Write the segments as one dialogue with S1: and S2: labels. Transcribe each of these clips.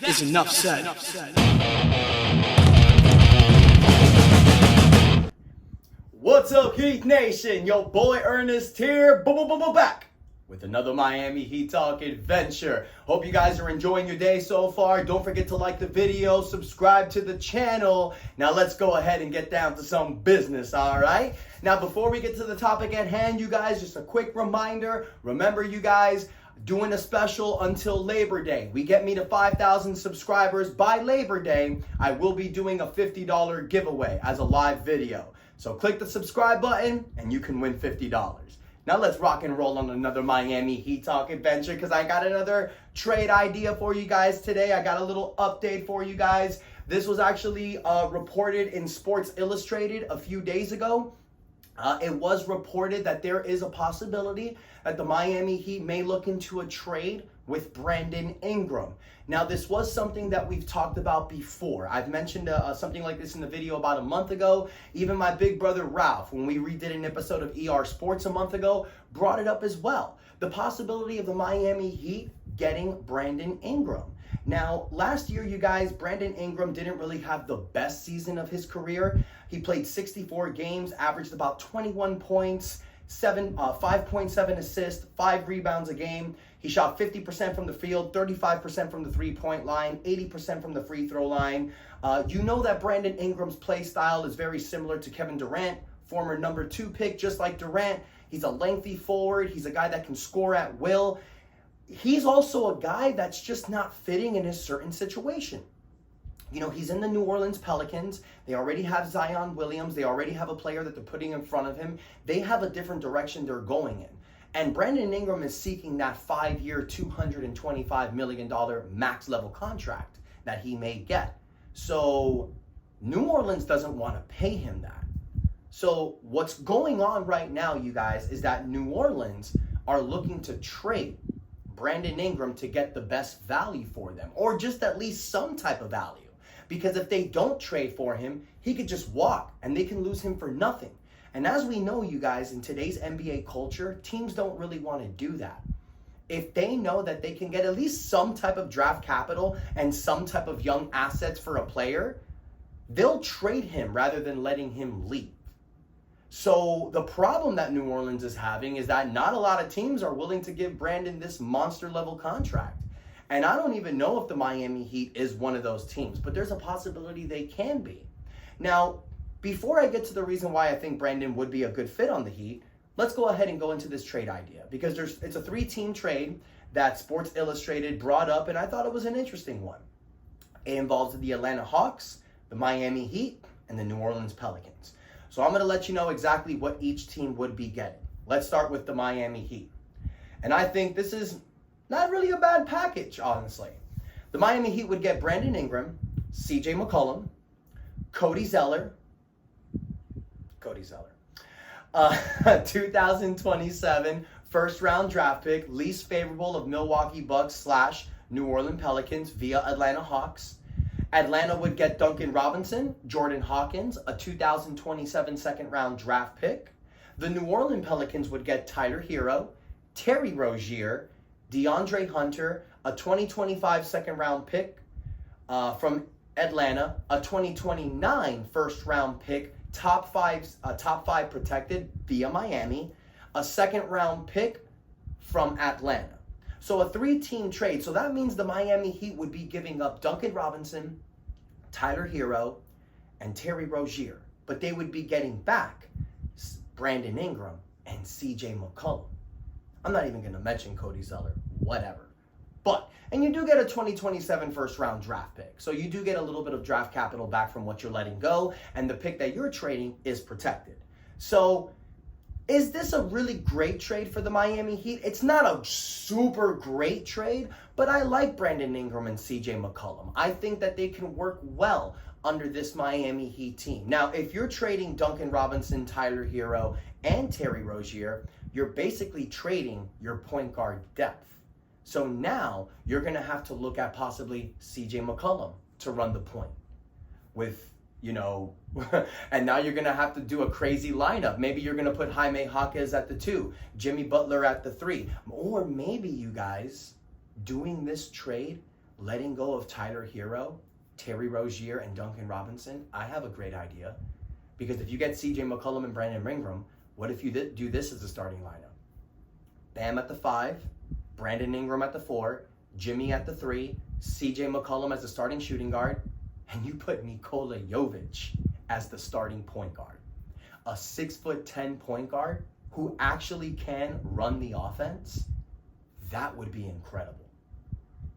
S1: is enough said.
S2: What's up, Heat Nation? Yo, boy Ernest here, back with another Miami Heat Talk adventure. Hope you guys are enjoying your day so far. Don't forget to like the video, subscribe to the channel. Now let's go ahead and get down to some business, all right? Now, before we get to the topic at hand, you guys, just a quick reminder. Remember, you guys, doing a special until Labor Day. We get me to 5,000 subscribers by Labor Day. I will be doing a $50 giveaway as a live video. So click the subscribe button and you can win $50. Now let's rock and roll on another Miami Heat Talk adventure, because I got another trade idea for you guys today. I got a little update for you guys. This was actually reported in Sports Illustrated a few days ago. It was reported that there is a possibility that the Miami Heat may look into a trade with Brandon Ingram. Now, this was something that we've talked about before. I've mentioned something like this in the video about a month ago. Even my big brother Ralph, when we redid an episode of ER Sports a month ago, brought it up as well. The possibility of the Miami Heat getting Brandon Ingram. Now, last year, you guys, Brandon Ingram didn't really have the best season of his career. He played 64 games, averaged about 21 points, 5.7 assists, 5 rebounds a game. He shot 50% from the field, 35% from the three-point line, 80% from the free throw line. You know that Brandon Ingram's play style is very similar to Kevin Durant, former number 2 pick, just like Durant. He's a lengthy forward. He's a guy that can score at will. He's also a guy that's just not fitting in his certain situation. You know, he's in the New Orleans Pelicans. They already have Zion Williams. They already have a player that they're putting in front of him. They have a different direction they're going in. And Brandon Ingram is seeking that 5-year, $225 million max level contract that he may get. So New Orleans doesn't want to pay him that. So what's going on right now, you guys, is that New Orleans are looking to trade Brandon Ingram to get the best value for them, or just at least some type of value. Because if they don't trade for him, he could just walk and they can lose him for nothing. And as we know, you guys, in today's NBA culture, teams don't really want to do that. If they know that they can get at least some type of draft capital and some type of young assets for a player, they'll trade him rather than letting him leave. So the problem that New Orleans is having is that not a lot of teams are willing to give Brandon this monster level contract. And I don't even know if the Miami Heat is one of those teams, but there's a possibility they can be. Now, before I get to the reason why I think Brandon would be a good fit on the Heat, let's go ahead and go into this trade idea, because it's a 3-team trade that Sports Illustrated brought up, and I thought it was an interesting one. It involves the Atlanta Hawks, the Miami Heat, and the New Orleans Pelicans. So I'm going to let you know exactly what each team would be getting. Let's start with the Miami Heat. And I think this is not really a bad package, honestly. The Miami Heat would get Brandon Ingram, CJ McCollum, Cody Zeller, 2027 first-round draft pick, least favorable of Milwaukee Bucks / New Orleans Pelicans via Atlanta Hawks. Atlanta would get Duncan Robinson, Jordan Hawkins, a 2027 second-round draft pick. The New Orleans Pelicans would get Tyler Hero, Terry Rozier, DeAndre Hunter, a 2025 second-round pick from Atlanta, a 2029 first-round pick, top five protected via Miami, a second-round pick from Atlanta. So a 3-team trade. So that means the Miami Heat would be giving up Duncan Robinson, Tyler Hero, and Terry Rozier. But they would be getting back Brandon Ingram and CJ McCollum. I'm not even going to mention Cody Zeller, whatever. And you do get a 2027 first-round draft pick. So you do get a little bit of draft capital back from what you're letting go, and the pick that you're trading is protected. So is this a really great trade for the Miami Heat? It's not a super great trade, but I like Brandon Ingram and CJ McCollum. I think that they can work well under this Miami Heat team. Now, if you're trading Duncan Robinson, Tyler Hero, and Terry Rozier, you're basically trading your point guard depth. So now you're going to have to look at possibly CJ McCollum to run the point with, and now you're going to have to do a crazy lineup. Maybe you're going to put Jaime Jaquez at the 2, Jimmy Butler at the 3. Or maybe you guys doing this trade letting go of Tyler Hero, Terry Rozier, and Duncan Robinson, I have a great idea. Because if you get CJ McCollum and Brandon Ingram, what if you do this as a starting lineup? Bam at the 5, Brandon Ingram at the 4, Jimmy at the 3, CJ McCollum as the starting shooting guard, and you put Nikola Jovic as the starting point guard. A 6'10" point guard who actually can run the offense, that would be incredible.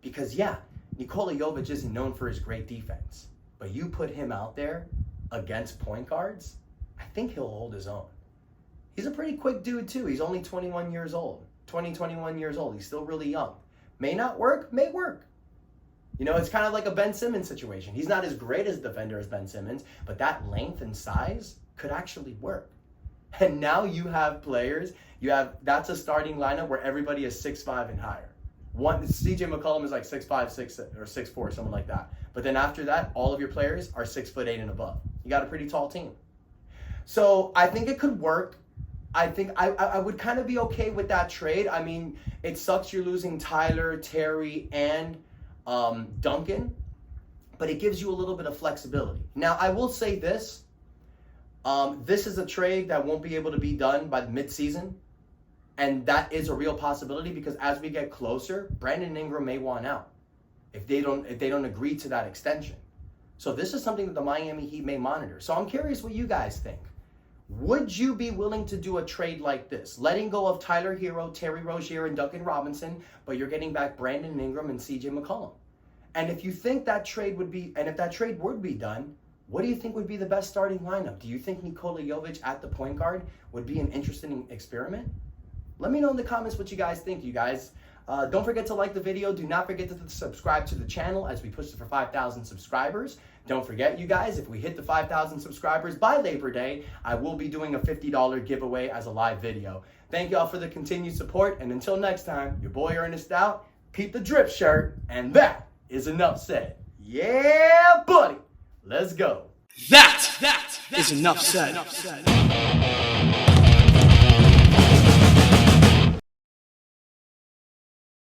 S2: Because yeah, Nikola Jovic isn't known for his great defense, but you put him out there against point guards, I think he'll hold his own. He's a pretty quick dude too. He's only 21 years old. 21 years old. He's still really young. May not work, may work. You know, it's kind of like a Ben Simmons situation. He's not as great as a defender as Ben Simmons, but that length and size could actually work. And now you have players, that's a starting lineup where everybody is 6'5" and higher. CJ McCollum is like 6'5", 6 or 6'4", something like that. But then after that, all of your players are 6'8" and above. You got a pretty tall team. So I think it could work. I think I would kind of be okay with that trade. I mean, it sucks you're losing Tyler, Terry, and Duncan, but it gives you a little bit of flexibility. Now, I will say this. This is a trade that won't be able to be done by the midseason. And that is a real possibility because as we get closer, Brandon Ingram may want out if they don't agree to that extension. So this is something that the Miami Heat may monitor. So I'm curious what you guys think. Would you be willing to do a trade like this? Letting go of Tyler Hero, Terry Rozier, and Duncan Robinson, but you're getting back Brandon Ingram and CJ McCollum. And if you think that trade would be, and if that trade would be done, what do you think would be the best starting lineup? Do you think Nikola Jovic at the point guard would be an interesting experiment? Let me know in the comments what you guys think, you guys. Don't forget to like the video. Do not forget to subscribe to the channel as we push it for 5,000 subscribers. Don't forget, you guys, if we hit the 5,000 subscribers by Labor Day, I will be doing a $50 giveaway as a live video. Thank y'all for the continued support. And until next time, your boy Ernest out. Peep the drip shirt. And that is enough said. Yeah, buddy. Let's go.
S1: That is enough said.